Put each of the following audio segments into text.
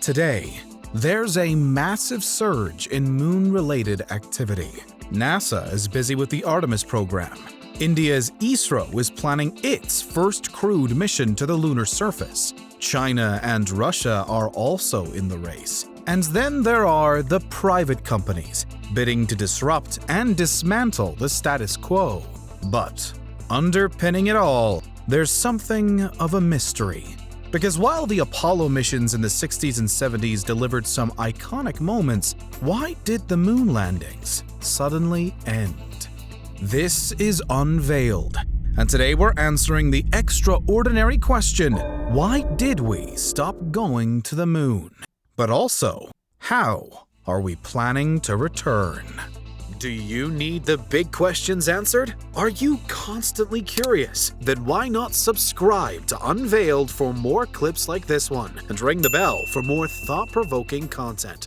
Today, there's a massive surge in moon-related activity. NASA is busy with the Artemis program. India's ISRO is planning its first crewed mission to the lunar surface. China and Russia are also in the race. And then there are the private companies bidding to disrupt and dismantle the status quo. But underpinning it all, there's something of a mystery. Because while the Apollo missions in the 60s and 70s delivered some iconic moments, why did the moon landings suddenly end? This is Unveiled, and today we're answering the extraordinary question, why did we stop going to the moon? But also, how are we planning to return? Do you need the big questions answered? Are you constantly curious? Then why not subscribe to Unveiled for more clips like this one and ring the bell for more thought-provoking content.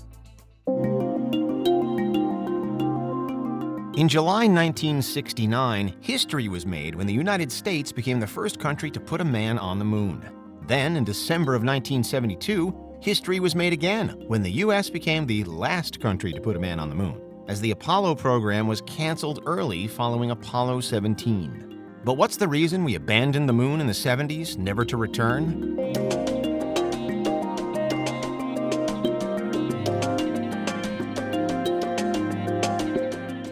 In July 1969, history was made when the United States became the first country to put a man on the moon. Then, in December of 1972, history was made again when the U.S. became the last country to put a man on the moon, as the Apollo program was canceled early following Apollo 17. But what's the reason we abandoned the moon in the 70s, never to return?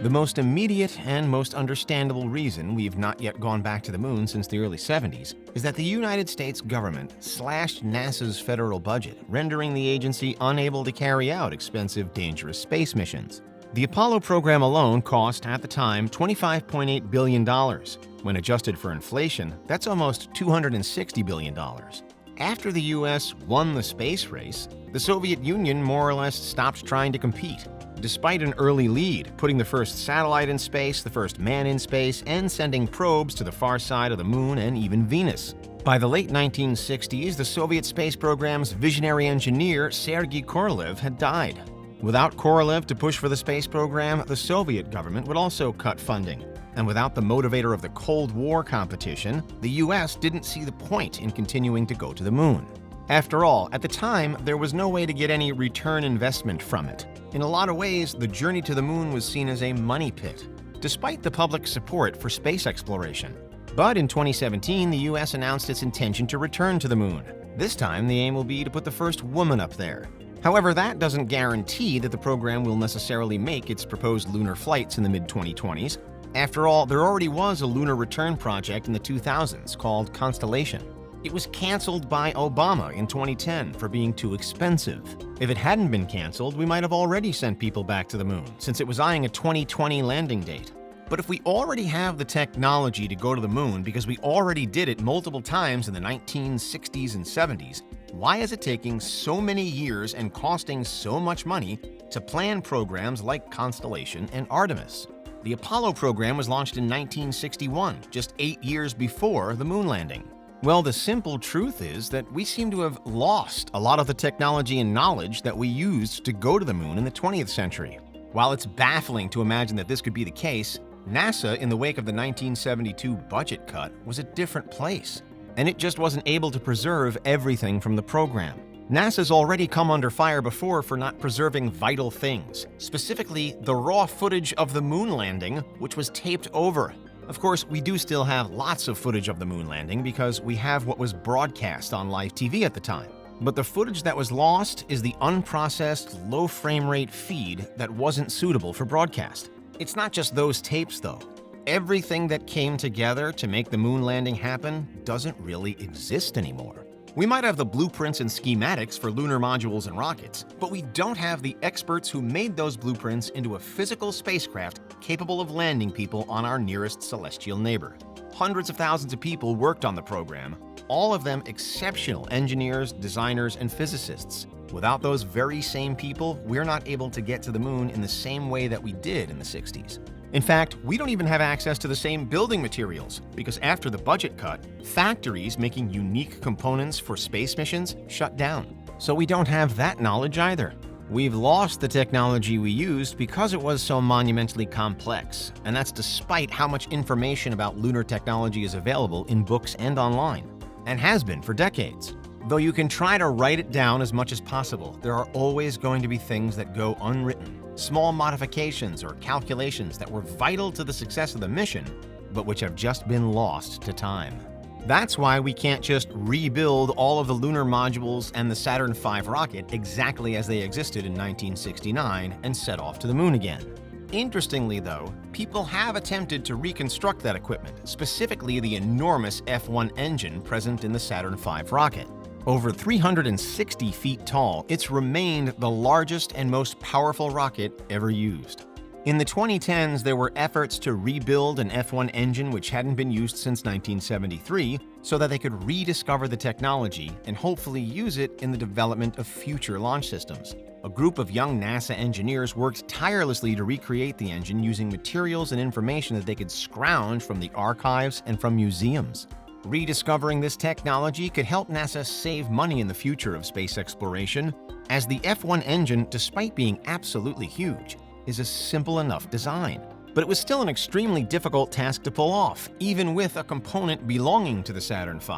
The most immediate and most understandable reason we've not yet gone back to the moon since the early 70s is that the United States government slashed NASA's federal budget, rendering the agency unable to carry out expensive, dangerous space missions. The Apollo program alone cost, at the time, $25.8 billion. When adjusted for inflation, that's almost $260 billion. After the U.S. won the space race, the Soviet Union more or less stopped trying to compete. Despite an early lead, putting the first satellite in space, the first man in space, and sending probes to the far side of the moon and even Venus. By the late 1960s, the Soviet space program's visionary engineer, Sergei Korolev, had died. Without Korolev to push for the space program, the Soviet government would also cut funding. And without the motivator of the Cold War competition, the US didn't see the point in continuing to go to the moon. After all, at the time, there was no way to get any return investment from it. In a lot of ways, the journey to the moon was seen as a money pit, despite the public support for space exploration. But in 2017, the US announced its intention to return to the moon. This time, the aim will be to put the first woman up there. However, that doesn't guarantee that the program will necessarily make its proposed lunar flights in the mid-2020s. After all, there already was a lunar return project in the 2000s called Constellation. It was canceled by Obama in 2010 for being too expensive. If it hadn't been canceled, we might have already sent people back to the moon, since it was eyeing a 2020 landing date. But if we already have the technology to go to the moon because we already did it multiple times in the 1960s and 70s, why is it taking so many years and costing so much money to plan programs like Constellation and Artemis? The Apollo program was launched in 1961, just 8 years before the moon landing. Well, the simple truth is that we seem to have lost a lot of the technology and knowledge that we used to go to the moon in the 20th century. While it's baffling to imagine that this could be the case, NASA, in the wake of the 1972 budget cut, was a different place. And it just wasn't able to preserve everything from the program. NASA's already come under fire before for not preserving vital things, specifically the raw footage of the moon landing, which was taped over. Of course, we do still have lots of footage of the moon landing because we have what was broadcast on live TV at the time. But the footage that was lost is the unprocessed, low frame rate feed that wasn't suitable for broadcast. It's not just those tapes, though. Everything that came together to make the moon landing happen doesn't really exist anymore. We might have the blueprints and schematics for lunar modules and rockets, but we don't have the experts who made those blueprints into a physical spacecraft capable of landing people on our nearest celestial neighbor. Hundreds of thousands of people worked on the program, all of them exceptional engineers, designers, and physicists. Without those very same people, we're not able to get to the moon in the same way that we did in the 60s. In fact, we don't even have access to the same building materials because after the budget cut, factories making unique components for space missions shut down. So we don't have that knowledge either. We've lost the technology we used because it was so monumentally complex, and that's despite how much information about lunar technology is available in books and online, and has been for decades. Though you can try to write it down as much as possible, there are always going to be things that go unwritten, small modifications or calculations that were vital to the success of the mission, but which have just been lost to time. That's why we can't just rebuild all of the lunar modules and the Saturn V rocket exactly as they existed in 1969 and set off to the moon again. Interestingly, though, people have attempted to reconstruct that equipment, specifically the enormous F1 engine present in the Saturn V rocket. Over 360 feet tall, it's remained the largest and most powerful rocket ever used. In the 2010s, there were efforts to rebuild an F1 engine which hadn't been used since 1973 so that they could rediscover the technology and hopefully use it in the development of future launch systems. A group of young NASA engineers worked tirelessly to recreate the engine using materials and information that they could scrounge from the archives and from museums. Rediscovering this technology could help NASA save money in the future of space exploration, as the F1 engine, despite being absolutely huge, is a simple enough design. But it was still an extremely difficult task to pull off, even with a component belonging to the Saturn V,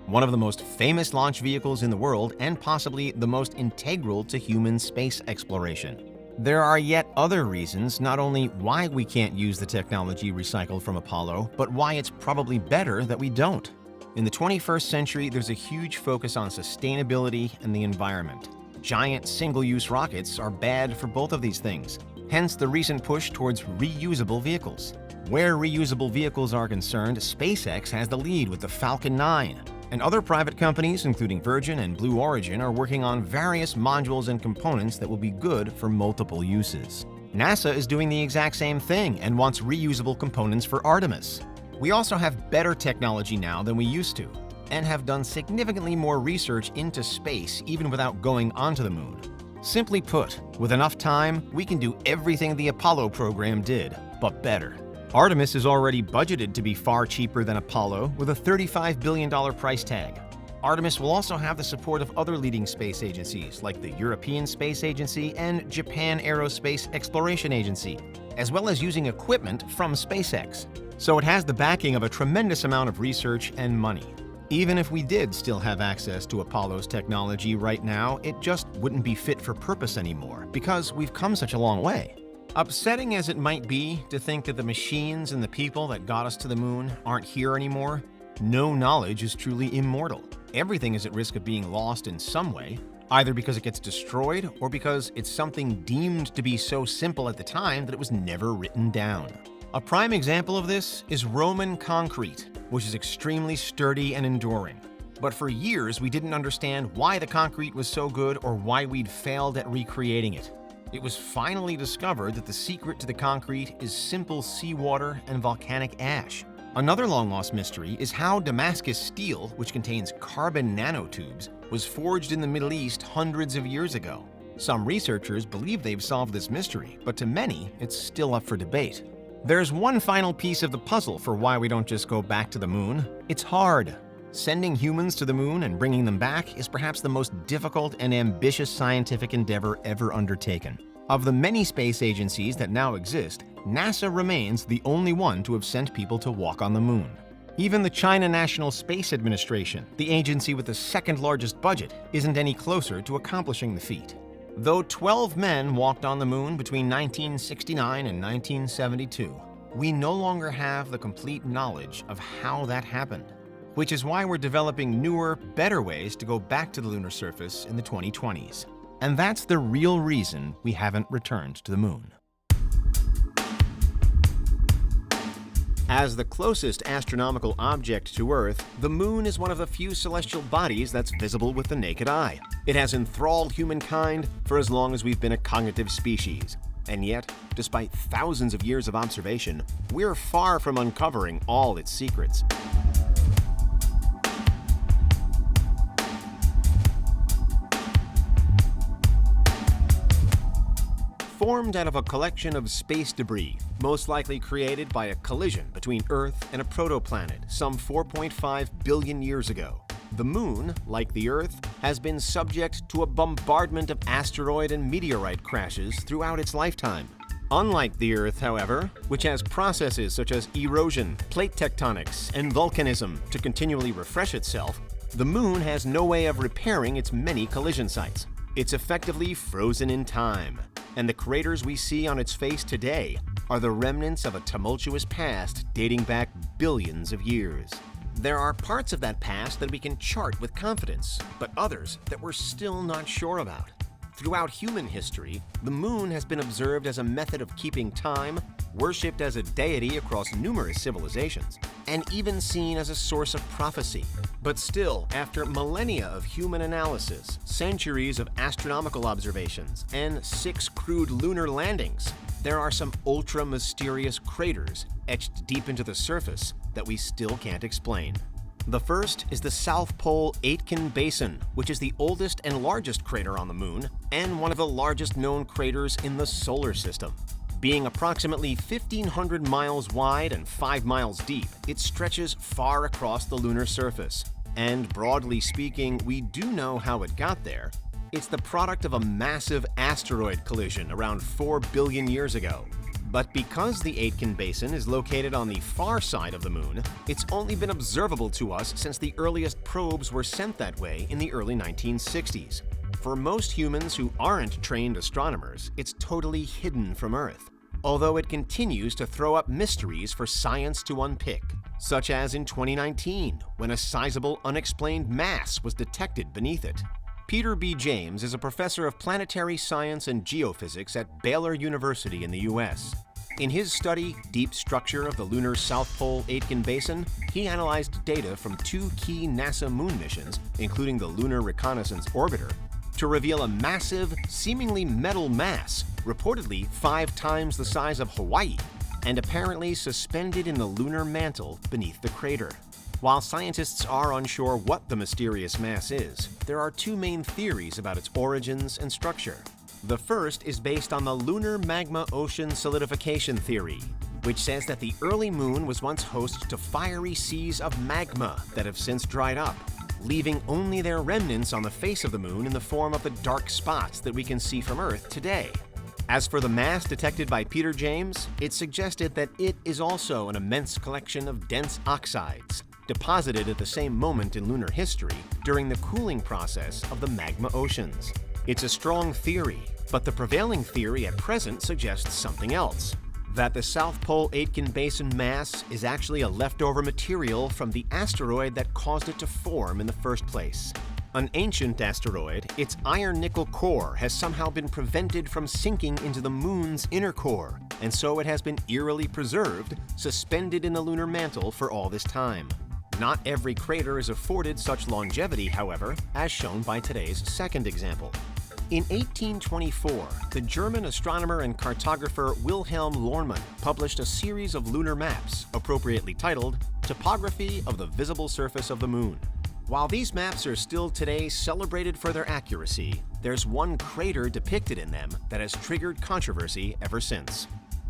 one of the most famous launch vehicles in the world and possibly the most integral to human space exploration. There are yet other reasons not only why we can't use the technology recycled from Apollo, but why it's probably better that we don't. In the 21st century, there's a huge focus on sustainability and the environment. Giant single-use rockets are bad for both of these things, hence the recent push towards reusable vehicles. Where reusable vehicles are concerned, SpaceX has the lead with the Falcon 9, and other private companies, including Virgin and Blue Origin, are working on various modules and components that will be good for multiple uses. NASA is doing the exact same thing and wants reusable components for Artemis. We also have better technology now than we used to, and have done significantly more research into space even without going onto the moon. Simply put, with enough time, we can do everything the Apollo program did, but better. Artemis is already budgeted to be far cheaper than Apollo, with a $35 billion price tag. Artemis will also have the support of other leading space agencies like the European Space Agency and Japan Aerospace Exploration Agency, as well as using equipment from SpaceX. So it has the backing of a tremendous amount of research and money. Even if we did still have access to Apollo's technology right now, it just wouldn't be fit for purpose anymore, because we've come such a long way. Upsetting as it might be to think that the machines and the people that got us to the moon aren't here anymore, no knowledge is truly immortal. Everything is at risk of being lost in some way, either because it gets destroyed or because it's something deemed to be so simple at the time that it was never written down. A prime example of this is Roman concrete, which is extremely sturdy and enduring. But for years, we didn't understand why the concrete was so good or why we'd failed at recreating it. It was finally discovered that the secret to the concrete is simple seawater and volcanic ash. Another long-lost mystery is how Damascus steel, which contains carbon nanotubes, was forged in the Middle East hundreds of years ago. Some researchers believe they've solved this mystery, but to many, it's still up for debate. There's one final piece of the puzzle for why we don't just go back to the moon. It's hard. Sending humans to the moon and bringing them back is perhaps the most difficult and ambitious scientific endeavor ever undertaken. Of the many space agencies that now exist, NASA remains the only one to have sent people to walk on the moon. Even the China National Space Administration, the agency with the second largest budget, isn't any closer to accomplishing the feat. Though 12 men walked on the moon between 1969 and 1972, we no longer have the complete knowledge of how that happened, which is why we're developing newer, better ways to go back to the lunar surface in the 2020s. And that's the real reason we haven't returned to the moon. As the closest astronomical object to Earth, the moon is one of the few celestial bodies that's visible with the naked eye. It has enthralled humankind for as long as we've been a cognitive species. And yet, despite thousands of years of observation, we're far from uncovering all its secrets. Formed out of a collection of space debris, most likely created by a collision between Earth and a protoplanet some 4.5 billion years ago. The moon, like the Earth, has been subject to a bombardment of asteroid and meteorite crashes throughout its lifetime. Unlike the Earth, however, which has processes such as erosion, plate tectonics, and volcanism to continually refresh itself, The Moon has no way of repairing its many collision sites. It's effectively frozen in time, and the craters we see on its face today are the remnants of a tumultuous past dating back billions of years. There are parts of that past that we can chart with confidence, but others that we're still not sure about. Throughout human history, the Moon has been observed as a method of keeping time, worshipped as a deity across numerous civilizations, and even seen as a source of prophecy. But still, after millennia of human analysis, centuries of astronomical observations, and 6 crewed lunar landings, there are some ultra-mysterious craters etched deep into the surface that we still can't explain. The first is the South Pole Aitken Basin, which is the oldest and largest crater on the Moon, and one of the largest known craters in the solar system. Being approximately 1,500 miles wide and 5 miles deep, it stretches far across the lunar surface. And broadly speaking, we do know how it got there. It's the product of a massive asteroid collision around 4 billion years ago. But because the Aitken Basin is located on the far side of the Moon, it's only been observable to us since the earliest probes were sent that way in the early 1960s. For most humans who aren't trained astronomers, it's totally hidden from Earth, although it continues to throw up mysteries for science to unpick, such as in 2019, when a sizable unexplained mass was detected beneath it. Peter B. James is a professor of planetary science and geophysics at Baylor University in the U.S. In his study, Deep Structure of the Lunar South Pole Aitken Basin, he analyzed data from 2 key NASA moon missions, including the Lunar Reconnaissance Orbiter, to reveal a massive, seemingly metal mass, reportedly 5 times the size of Hawaii, and apparently suspended in the lunar mantle beneath the crater. While scientists are unsure what the mysterious mass is, there are 2 main theories about its origins and structure. The first is based on the lunar magma ocean solidification theory, which says that the early Moon was once host to fiery seas of magma that have since dried up, leaving only their remnants on the face of the Moon in the form of the dark spots that we can see from Earth today. As for the mass detected by Peter James, it suggested that it is also an immense collection of dense oxides, deposited at the same moment in lunar history during the cooling process of the magma oceans. It's a strong theory, but the prevailing theory at present suggests something else: that the South Pole Aitken Basin mass is actually a leftover material from the asteroid that caused it to form in the first place. An ancient asteroid, its iron-nickel core has somehow been prevented from sinking into the Moon's inner core, and so it has been eerily preserved, suspended in the lunar mantle for all this time. Not every crater is afforded such longevity, however, as shown by today's second example. In 1824, the German astronomer and cartographer Wilhelm Lohrmann published a series of lunar maps, appropriately titled Topography of the Visible Surface of the Moon. While these maps are still today celebrated for their accuracy, there's one crater depicted in them that has triggered controversy ever since.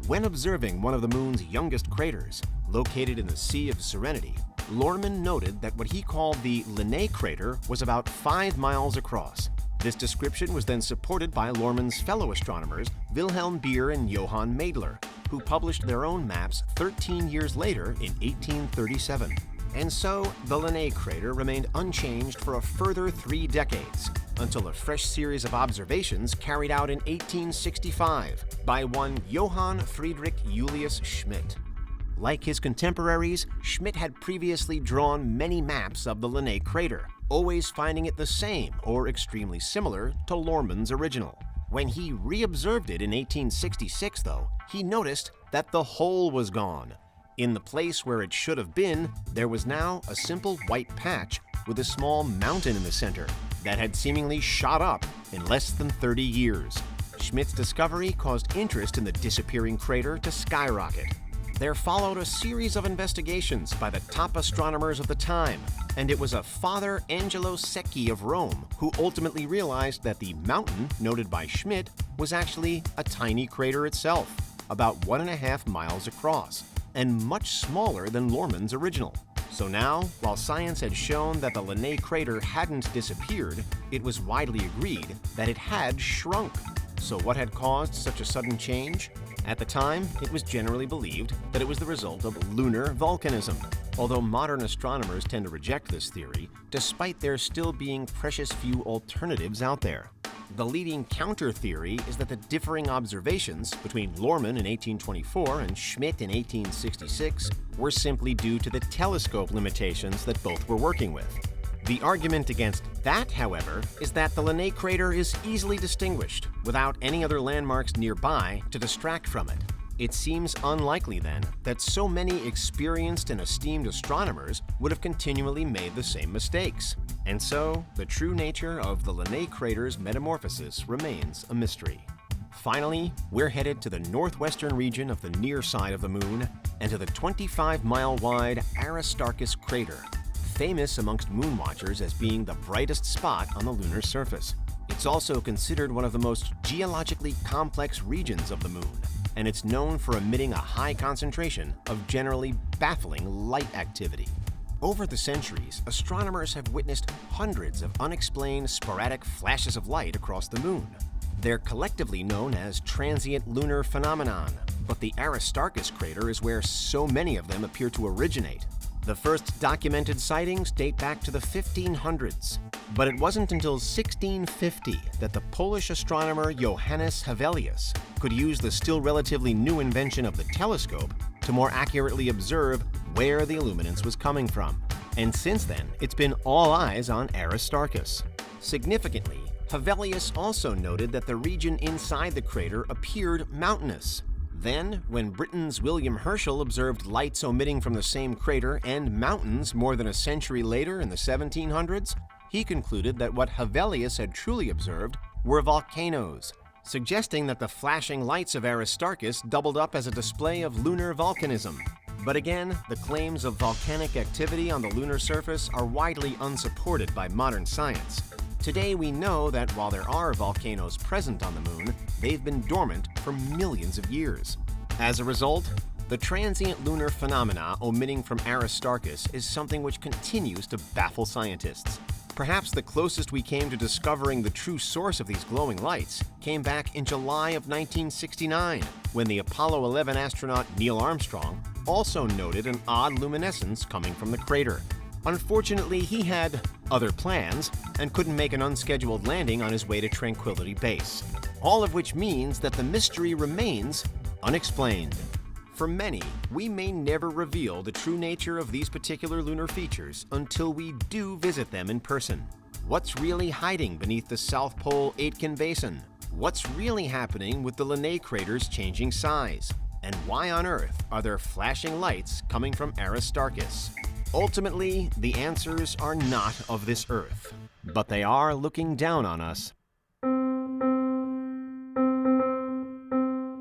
When observing one of the Moon's youngest craters, located in the Sea of Serenity, Lohrmann noted that what he called the Linné crater was about 5 miles across. This description was then supported by Lohrmann's fellow astronomers, Wilhelm Beer and Johann Maedler, who published their own maps 13 years later in 1837. And so, the Linné crater remained unchanged for a further 3 decades, until a fresh series of observations carried out in 1865 by one Johann Friedrich Julius Schmidt. Like his contemporaries, Schmidt had previously drawn many maps of the Linné crater, always finding it the same or extremely similar to Lohrmann's original. When he re-observed it in 1866, though, he noticed that the hole was gone. In the place where it should have been, there was now a simple white patch with a small mountain in the center that had seemingly shot up in less than 30 years. Schmidt's discovery caused interest in the disappearing crater to skyrocket. There followed a series of investigations by the top astronomers of the time, and it was a Father Angelo Secchi of Rome who ultimately realized that the mountain noted by Schmidt was actually a tiny crater itself, about 1.5 miles across, and much smaller than Lohrmann's original. So now, while science had shown that the Linné crater hadn't disappeared, it was widely agreed that it had shrunk. So what had caused such a sudden change? At the time, it was generally believed that it was the result of lunar volcanism. although modern astronomers tend to reject this theory, despite there still being precious few alternatives out there. The leading counter-theory is that the differing observations between Lohrmann in 1824 and Schmidt in 1866 were simply due to the telescope limitations that both were working with. The argument against that, however, is that the Laney crater is easily distinguished without any other landmarks nearby to distract from it. It seems unlikely, then, that so many experienced and esteemed astronomers would have continually made the same mistakes. And so, the true nature of the Laney crater's metamorphosis remains a mystery. Finally, we're headed to the northwestern region of the near side of the Moon and to the 25-mile-wide Aristarchus crater, famous amongst moon watchers as being the brightest spot on the lunar surface. It's also considered one of the most geologically complex regions of the Moon, and it's known for emitting a high concentration of generally baffling light activity. Over the centuries, astronomers have witnessed hundreds of unexplained sporadic flashes of light across the Moon. They're collectively known as transient lunar phenomenon, but the Aristarchus crater is where so many of them appear to originate. The first documented sightings date back to the 1500s, but it wasn't until 1650 that the Polish astronomer Johannes Hevelius could use the still relatively new invention of the telescope to more accurately observe where the illuminance was coming from. And since then, it's been all eyes on Aristarchus. Significantly, Hevelius also noted that the region inside the crater appeared mountainous. Then, when Britain's William Herschel observed lights emitting from the same crater and mountains more than a century later in the 1700s, he concluded that what Hevelius had truly observed were volcanoes, suggesting that the flashing lights of Aristarchus doubled up as a display of lunar volcanism. But again, the claims of volcanic activity on the lunar surface are widely unsupported by modern science. Today we know that while there are volcanoes present on the Moon, they've been dormant for millions of years. As a result, the transient lunar phenomena emitting from Aristarchus is something which continues to baffle scientists. Perhaps the closest we came to discovering the true source of these glowing lights came back in July of 1969, when the Apollo 11 astronaut Neil Armstrong also noted an odd luminescence coming from the crater. Unfortunately, he had other plans and couldn't make an unscheduled landing on his way to Tranquility Base. All of which means that the mystery remains unexplained. For many, we may never reveal the true nature of these particular lunar features until we do visit them in person. What's really hiding beneath the South Pole Aitken Basin? What's really happening with the Laney crater's changing size? And why on earth are there flashing lights coming from Aristarchus? Ultimately, the answers are not of this earth, but they are looking down on us.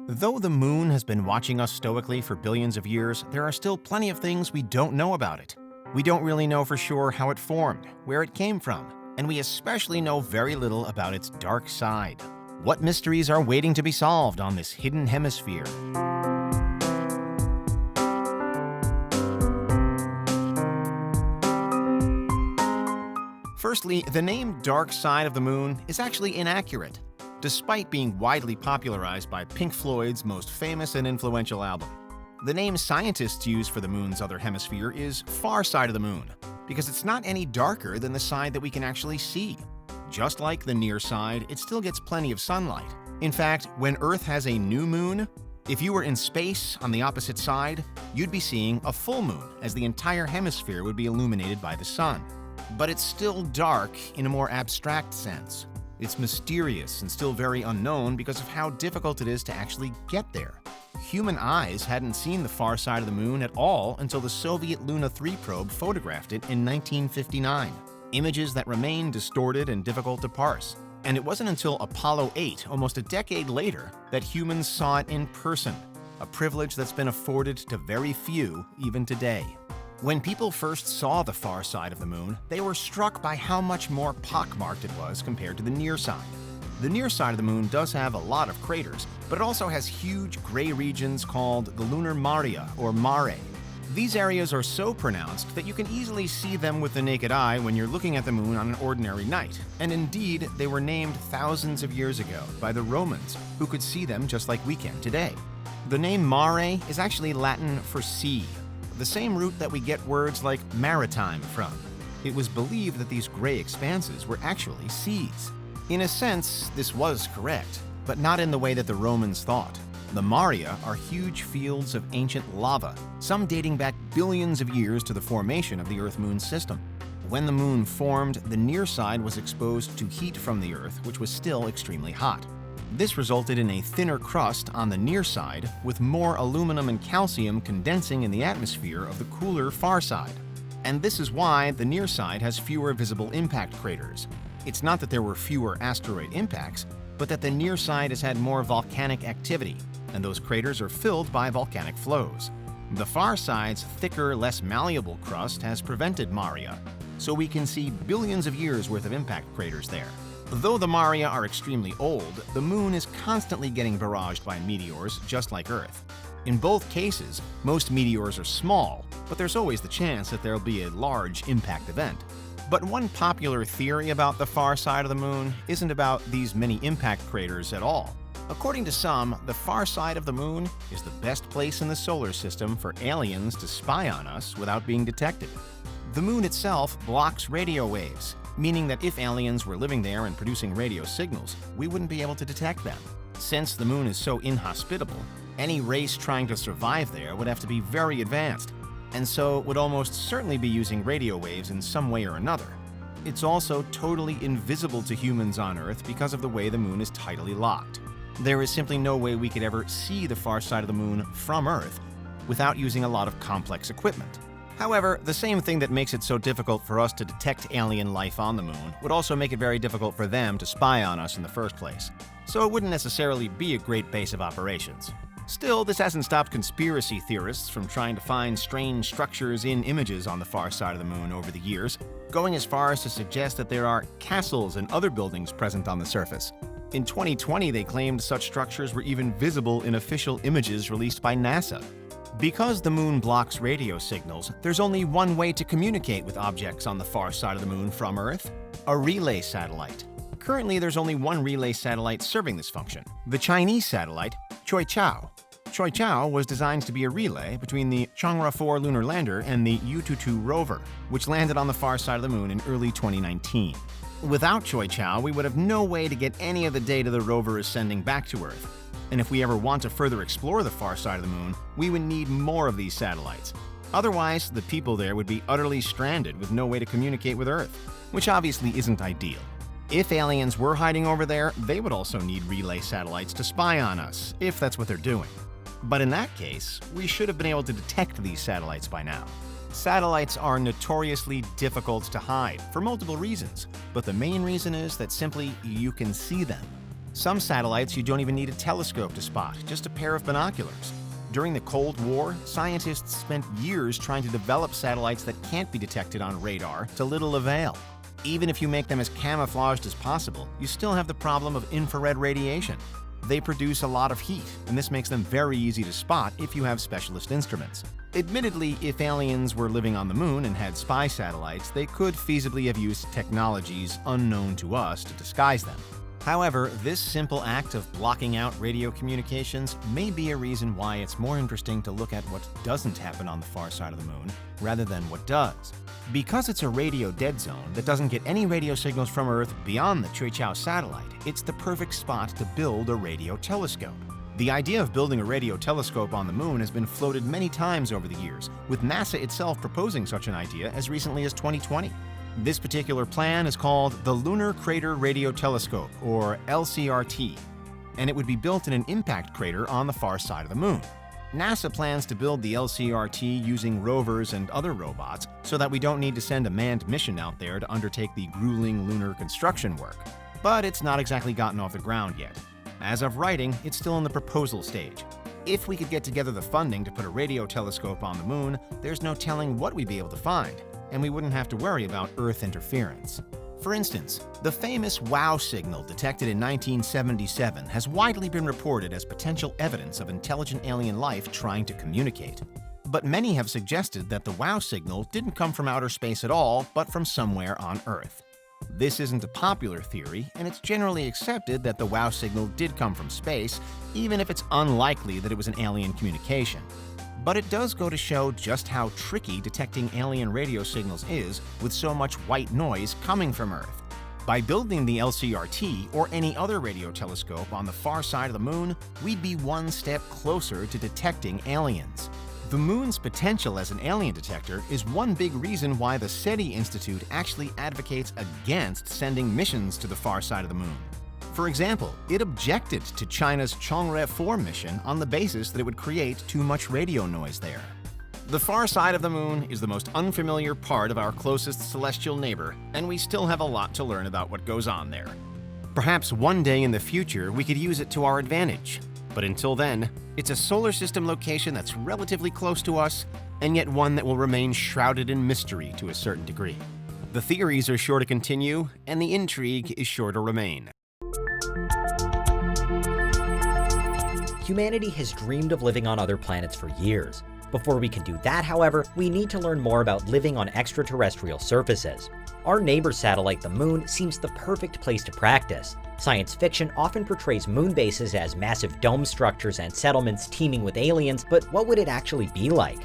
Though the Moon has been watching us stoically for billions of years, there are still plenty of things we don't know about it. We don't really know for sure how it formed, where it came from, and we especially know very little about its dark side. What mysteries are waiting to be solved on this hidden hemisphere? Firstly, the name Dark Side of the Moon is actually inaccurate, despite being widely popularized by Pink Floyd's most famous and influential album. The name scientists use for the Moon's other hemisphere is Far Side of the Moon, because it's not any darker than the side that we can actually see. Just like the near side, it still gets plenty of sunlight. In fact, when Earth has a new moon, if you were in space on the opposite side, you'd be seeing a full moon, as the entire hemisphere would be illuminated by the sun. But it's still dark in a more abstract sense. It's mysterious and still very unknown because of how difficult it is to actually get there. Human eyes hadn't seen the far side of the Moon at all until the Soviet Luna 3 probe photographed it in 1959. Images that remain distorted and difficult to parse. And it wasn't until Apollo 8, almost a decade later, that humans saw it in person, a privilege that's been afforded to very few even today. When people first saw the far side of the Moon, they were struck by how much more pockmarked it was compared to the near side. The near side of the Moon does have a lot of craters, but it also has huge gray regions called the lunar maria, or mare. These areas are so pronounced that you can easily see them with the naked eye when you're looking at the Moon on an ordinary night. And indeed, they were named thousands of years ago by the Romans, who could see them just like we can today. The name mare is actually Latin for sea. the same root that we get words like maritime from. It was believed that these gray expanses were actually seas. In a sense, this was correct, but not in the way that the Romans thought. The Maria are huge fields of ancient lava, some dating back billions of years to the formation of the Earth-Moon system. When the Moon formed, the near side was exposed to heat from the Earth, which was still extremely hot. This resulted in a thinner crust on the near side, with more aluminum and calcium condensing in the atmosphere of the cooler far side. And this is why the near side has fewer visible impact craters. It's not that there were fewer asteroid impacts, but that the near side has had more volcanic activity, and those craters are filled by volcanic flows. The far side's thicker, less malleable crust has prevented Maria, so we can see billions of years worth of impact craters there. Though the Maria are extremely old, the Moon is constantly getting barraged by meteors, just like Earth. In both cases, most meteors are small, but there's always the chance that there'll be a large impact event. But one popular theory about the far side of the Moon isn't about these many impact craters at all. According to some, the far side of the Moon is the best place in the solar system for aliens to spy on us without being detected. The Moon itself blocks radio waves, meaning that if aliens were living there and producing radio signals, we wouldn't be able to detect them. Since the Moon is so inhospitable, any race trying to survive there would have to be very advanced, and so would almost certainly be using radio waves in some way or another. It's also totally invisible to humans on Earth because of the way the Moon is tidally locked. There is simply no way we could ever see the far side of the Moon from Earth without using a lot of complex equipment. However, the same thing that makes it so difficult for us to detect alien life on the Moon would also make it very difficult for them to spy on us in the first place. So it wouldn't necessarily be a great base of operations. Still, this hasn't stopped conspiracy theorists from trying to find strange structures in images on the far side of the Moon over the years, going as far as to suggest that there are castles and other buildings present on the surface. In 2020, they claimed such structures were even visible in official images released by NASA. Because the Moon blocks radio signals, there's only one way to communicate with objects on the far side of the Moon from Earth: a relay satellite. Currently, there's only one relay satellite serving this function: the Chinese satellite, Choichao. Choichao was designed to be a relay between the Changra 4 lunar lander and the Yutu-2 rover, which landed on the far side of the Moon in early 2019. Without Choichao, we would have no way to get any of the data the rover is sending back to Earth. And if we ever want to further explore the far side of the Moon, we would need more of these satellites. Otherwise, the people there would be utterly stranded with no way to communicate with Earth, which obviously isn't ideal. If aliens were hiding over there, they would also need relay satellites to spy on us, if that's what they're doing. But in that case, we should have been able to detect these satellites by now. Satellites are notoriously difficult to hide for multiple reasons, but the main reason is that simply you can see them. Some satellites you don't even need a telescope to spot, just a pair of binoculars. During the Cold War, scientists spent years trying to develop satellites that can't be detected on radar to little avail. Even if you make them as camouflaged as possible, you still have the problem of infrared radiation. They produce a lot of heat, and this makes them very easy to spot if you have specialist instruments. Admittedly, if aliens were living on the Moon and had spy satellites, they could feasibly have used technologies unknown to us to disguise them. However, this simple act of blocking out radio communications may be a reason why it's more interesting to look at what doesn't happen on the far side of the Moon rather than what does. Because it's a radio dead zone that doesn't get any radio signals from Earth beyond the Choichao satellite, it's the perfect spot to build a radio telescope. The idea of building a radio telescope on the Moon has been floated many times over the years, with NASA itself proposing such an idea as recently as 2020. This particular plan is called the Lunar Crater Radio Telescope, or LCRT, and it would be built in an impact crater on the far side of the Moon. NASA plans to build the LCRT using rovers and other robots so that we don't need to send a manned mission out there to undertake the grueling lunar construction work. But it's not exactly gotten off the ground yet. As of writing, it's still in the proposal stage. If we could get together the funding to put a radio telescope on the Moon, there's no telling what we'd be able to find, and we wouldn't have to worry about Earth interference. For instance, the famous WOW signal detected in 1977 has widely been reported as potential evidence of intelligent alien life trying to communicate. But many have suggested that the WOW signal didn't come from outer space at all, but from somewhere on Earth. This isn't a popular theory, and it's generally accepted that the WOW signal did come from space, even if it's unlikely that it was an alien communication. But it does go to show just how tricky detecting alien radio signals is with so much white noise coming from Earth. By building the LCRT or any other radio telescope on the far side of the moon, we'd be one step closer to detecting aliens. The moon's potential as an alien detector is one big reason why the SETI Institute actually advocates against sending missions to the far side of the moon. For example, it objected to China's Chang'e-4 mission on the basis that it would create too much radio noise there. The far side of the moon is the most unfamiliar part of our closest celestial neighbor, and we still have a lot to learn about what goes on there. Perhaps one day in the future we could use it to our advantage. But until then, it's a solar system location that's relatively close to us, and yet one that will remain shrouded in mystery to a certain degree. The theories are sure to continue, and the intrigue is sure to remain. Humanity has dreamed of living on other planets for years. Before we can do that, however, we need to learn more about living on extraterrestrial surfaces. Our neighbor satellite, the Moon, seems the perfect place to practice. Science fiction often portrays moon bases as massive dome structures and settlements teeming with aliens, but what would it actually be like?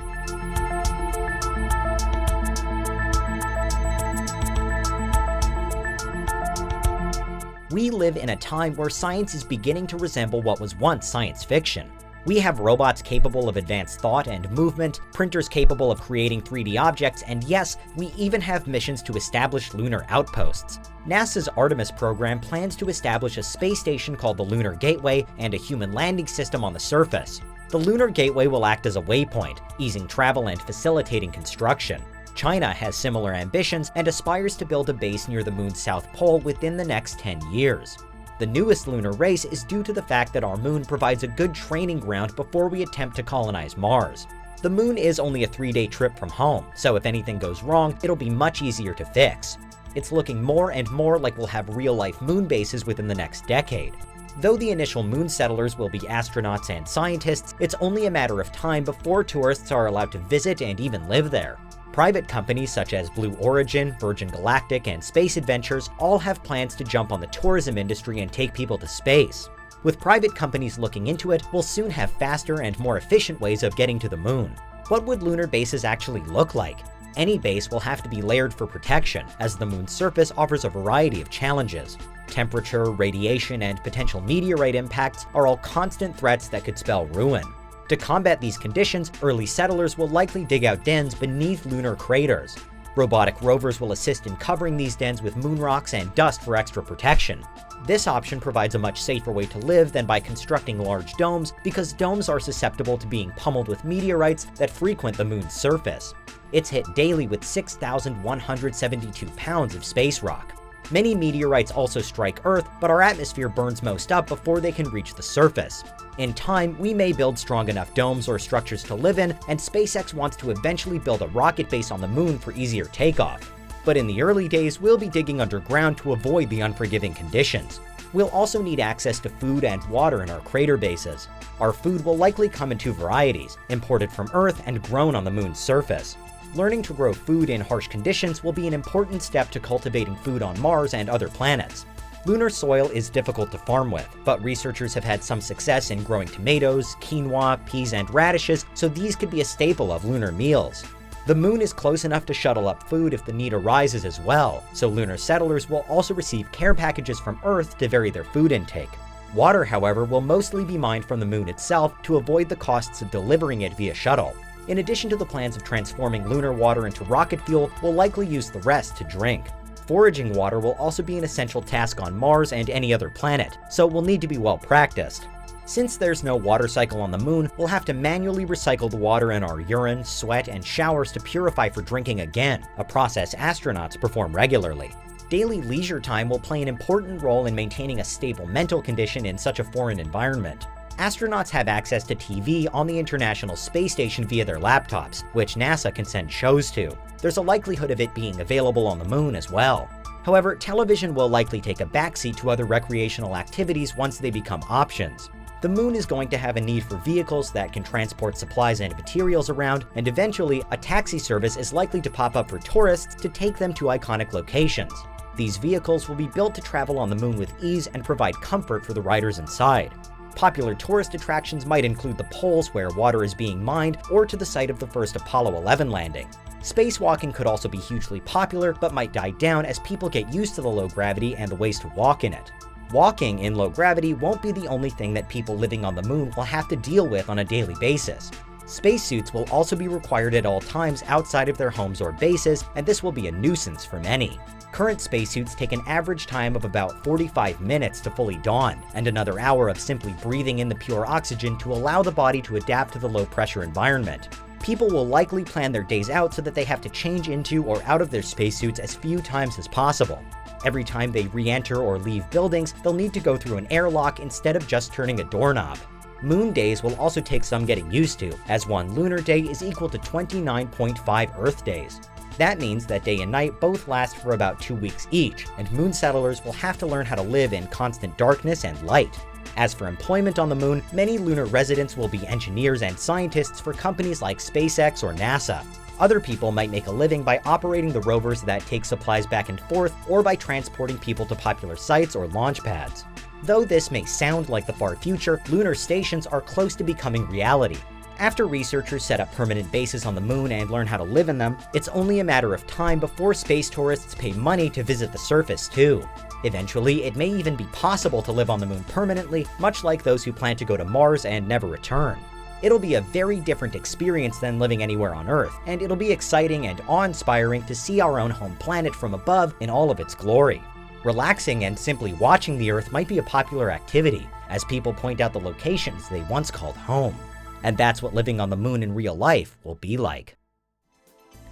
We live in a time where science is beginning to resemble what was once science fiction. We have robots capable of advanced thought and movement, printers capable of creating 3D objects, and yes, we even have missions to establish lunar outposts. NASA's Artemis program plans to establish a space station called the Lunar Gateway and a human landing system on the surface. The Lunar Gateway will act as a waypoint, easing travel and facilitating construction. China has similar ambitions and aspires to build a base near the moon's south pole within the next 10 years. The newest lunar race is due to the fact that our moon provides a good training ground before we attempt to colonize Mars. The moon is only a 3-day trip from home, so if anything goes wrong, it'll be much easier to fix. It's looking more and more like we'll have real-life moon bases within the next decade. Though the initial moon settlers will be astronauts and scientists, it's only a matter of time before tourists are allowed to visit and even live there. Private companies such as Blue Origin, Virgin Galactic, and Space Adventures all have plans to jump on the tourism industry and take people to space. With private companies looking into it, we'll soon have faster and more efficient ways of getting to the moon. What would lunar bases actually look like? Any base will have to be layered for protection, as the moon's surface offers a variety of challenges. Temperature, radiation, and potential meteorite impacts are all constant threats that could spell ruin. To combat these conditions, early settlers will likely dig out dens beneath lunar craters. Robotic rovers will assist in covering these dens with moon rocks and dust for extra protection. This option provides a much safer way to live than by constructing large domes, because domes are susceptible to being pummeled with meteorites that frequent the moon's surface. It's hit daily with 6,172 pounds of space rock. Many meteorites also strike Earth, but our atmosphere burns most up before they can reach the surface. In time, we may build strong enough domes or structures to live in, and SpaceX wants to eventually build a rocket base on the moon for easier takeoff. But in the early days, we'll be digging underground to avoid the unforgiving conditions. We'll also need access to food and water in our crater bases. Our food will likely come in two varieties, imported from Earth and grown on the moon's surface. Learning to grow food in harsh conditions will be an important step to cultivating food on Mars and other planets. Lunar soil is difficult to farm with, but researchers have had some success in growing tomatoes, quinoa, peas, and radishes, so these could be a staple of lunar meals. The moon is close enough to shuttle up food if the need arises as well, so lunar settlers will also receive care packages from Earth to vary their food intake. Water, however, will mostly be mined from the moon itself to avoid the costs of delivering it via shuttle. In addition to the plans of transforming lunar water into rocket fuel, we'll likely use the rest to drink. Foraging water will also be an essential task on Mars and any other planet, so we'll need to be well practiced. Since there's no water cycle on the moon, we'll have to manually recycle the water in our urine, sweat, and showers to purify for drinking again, a process astronauts perform regularly. Daily leisure time will play an important role in maintaining a stable mental condition in such a foreign environment. Astronauts have access to TV on the International Space Station via their laptops, which NASA can send shows to. There's a likelihood of it being available on the moon as well. However, television will likely take a backseat to other recreational activities once they become options. The moon is going to have a need for vehicles that can transport supplies and materials around, and eventually, a taxi service is likely to pop up for tourists to take them to iconic locations. These vehicles will be built to travel on the moon with ease and provide comfort for the riders inside. Popular tourist attractions might include the poles where water is being mined, or to the site of the first Apollo 11 landing. Spacewalking could also be hugely popular, but might die down as people get used to the low gravity and the ways to walk in it. Walking in low gravity won't be the only thing that people living on the moon will have to deal with on a daily basis. Spacesuits will also be required at all times outside of their homes or bases, and this will be a nuisance for many. Current spacesuits take an average time of about 45 minutes to fully don, and another hour of simply breathing in the pure oxygen to allow the body to adapt to the low-pressure environment. People will likely plan their days out so that they have to change into or out of their spacesuits as few times as possible. Every time they re-enter or leave buildings, they'll need to go through an airlock instead of just turning a doorknob. Moon days will also take some getting used to, as one lunar day is equal to 29.5 Earth days. That means that day and night both last for about 2 weeks each, and moon settlers will have to learn how to live in constant darkness and light. As for employment on the moon, many lunar residents will be engineers and scientists for companies like SpaceX or NASA. Other people might make a living by operating the rovers that take supplies back and forth, or by transporting people to popular sites or launch pads. Though this may sound like the far future, lunar stations are close to becoming reality. After researchers set up permanent bases on the moon and learn how to live in them, it's only a matter of time before space tourists pay money to visit the surface too. Eventually, it may even be possible to live on the moon permanently, much like those who plan to go to Mars and never return. It'll be a very different experience than living anywhere on Earth, and it'll be exciting and awe-inspiring to see our own home planet from above in all of its glory. Relaxing and simply watching the Earth might be a popular activity, as people point out the locations they once called home. And that's what living on the moon in real life will be like.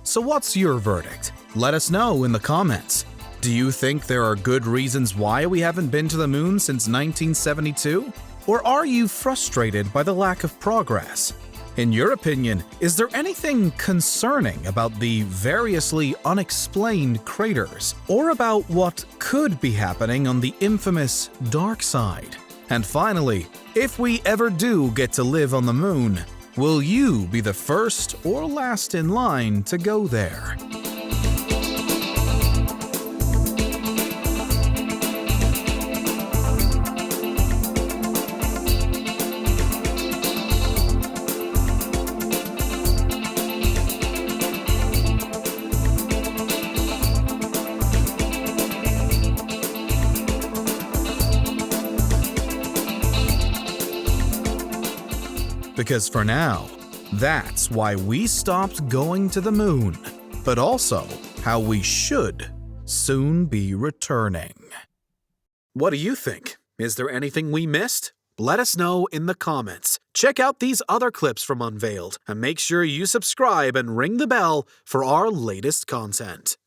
So what's your verdict? Let us know in the comments. Do you think there are good reasons why we haven't been to the moon since 1972? Or are you frustrated by the lack of progress? In your opinion, is there anything concerning about the variously unexplained craters, or about what could be happening on the infamous dark side? And finally, if we ever do get to live on the moon, will you be the first or last in line to go there? Because for now, that's why we stopped going to the moon, but also how we should soon be returning. What do you think? Is there anything we missed? Let us know in the comments. Check out these other clips from Unveiled, and make sure you subscribe and ring the bell for our latest content.